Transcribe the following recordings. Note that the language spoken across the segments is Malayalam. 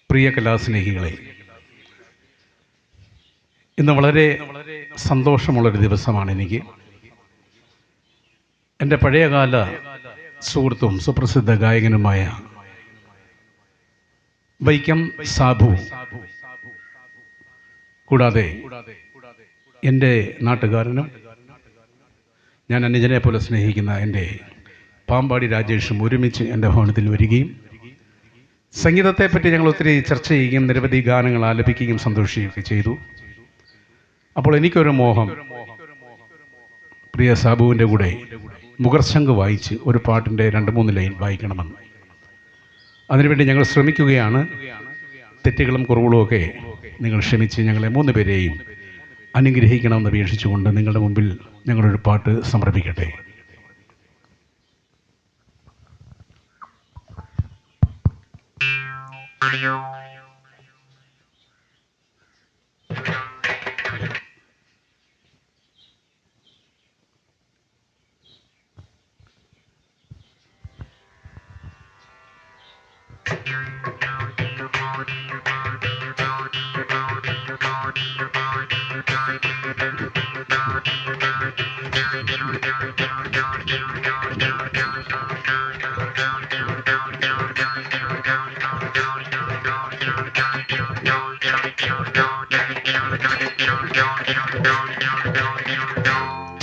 പ്രിയ കലാസ്നേഹികളെ, ഇന്ന് വളരെ സന്തോഷമുള്ളൊരു ദിവസമാണ് എനിക്ക്. എൻ്റെ പഴയകാല സുഹൃത്തും സുപ്രസിദ്ധ ഗായകനുമായ വൈക്കം സാബു, കൂടാതെ എൻ്റെ നാട്ടുകാരനും ഞാൻ അനുജനെ പോലെ സ്നേഹിക്കുന്ന എൻ്റെ പാമ്പാടി രാജേഷും ഒരുമിച്ച് എൻ്റെ ഭവനത്തിൽ വരികയും സംഗീതത്തെപ്പറ്റി ഞങ്ങൾ ഒത്തിരി ചർച്ച ചെയ്യുകയും നിരവധി ഗാനങ്ങൾ ആലപിക്കുകയും സന്തോഷിക്കുകയൊക്കെ ചെയ്തു. അപ്പോൾ എനിക്കൊരു മോഹം, പ്രിയ സാബുവിൻ്റെ കൂടെ മുഖർശംഖ് വായിച്ച് ഒരു പാട്ടിൻ്റെ 2-3 ലൈൻ വായിക്കണമെന്ന്. അതിനുവേണ്ടി ഞങ്ങൾ ശ്രമിക്കുകയാണ്. തെറ്റുകളും കുറവുകളും ഒക്കെ നിങ്ങൾ ക്ഷമിച്ച് ഞങ്ങളെ 3 പേരെയും അനുഗ്രഹിക്കണമെന്ന് അപേക്ഷിച്ചുകൊണ്ട് നിങ്ങളുടെ മുമ്പിൽ ഞങ്ങളൊരു പാട്ട് സമർപ്പിക്കട്ടെ.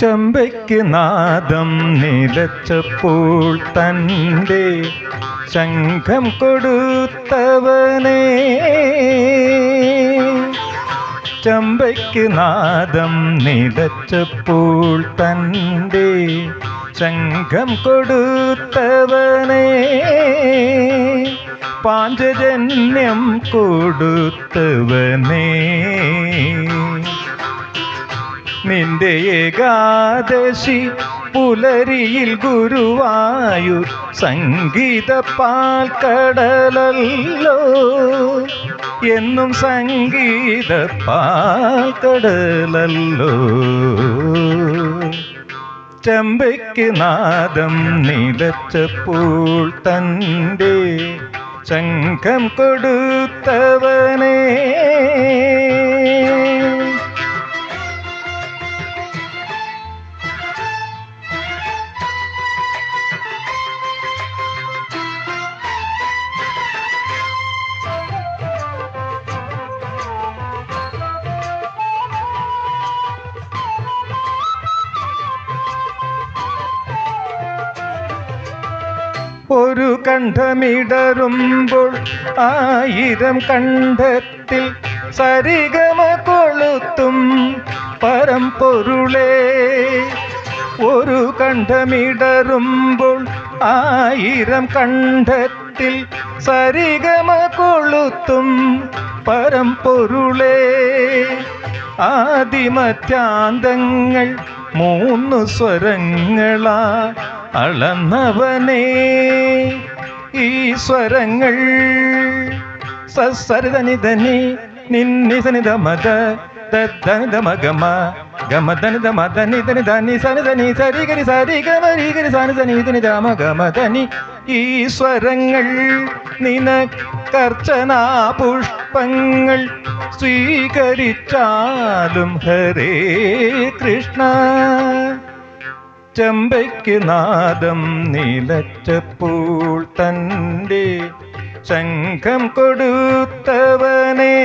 ചമ്പയ്ക്ക് നാദം നിലച്ചപ്പോൾ തൻ്റെ ശംഖം കൊടുത്തവനേ, ചമ്പയ്ക്ക് നാദം നിലച്ചപ്പോൾ തൻ്റെ ശംഖം കൊടുത്തവനേ, പാഞ്ചജന്യം കൊടുത്തവനേ, നിന്റെ ഏകാദശി പുലരിയിൽ ഗുരുവായൂർ സംഗീത പാൽക്കടലല്ലോ, എന്നും സംഗീത പാൽക്കടലല്ലോ. ചമ്പയ്ക്ക് നാദം നിലച്ചപ്പോൾ തൻ്റെ ശംഖം കൊടുത്തവനേ, ഒരു കണ്ഠമിടറുമ്പോൾ 1000 കണ്ഠത്തിൽ സരിഗമ കൊളുത്തും പരമ്പൊരുളേ, ഒരു കണ്ഠമിടറുമ്പോൾ 1000 കണ്ഠത്തിൽ സരിഗമ കൊളുത്തും പരമ്പൊരുളേ, ആദിമധ്യാന്തങ്ങൾ 3 സ്വരങ്ങളാ അളന്നവനേ, ഈ സ്വരങ്ങൾ സസരിതനിധനി നിന്നിസനിധ മദ ദനിധ മഗമ ഗമധനിധ മദനിധനി ധനി സനിധനി സരിഗരി സരിഗമരിഗരി സനിധനി ധമ ഗമധനി, ഈ സ്വരങ്ങൾ നിനക്കർച്ചനാ പുഷ്പങ്ങൾ സ്വീകരിച്ചാലും ഹരേ കൃഷ്ണ. ചമ്പയ്ക്ക് നാദം നിലച്ചപ്പോൾ തൻ്റെ ശംഖം കൊടുത്തവനേ,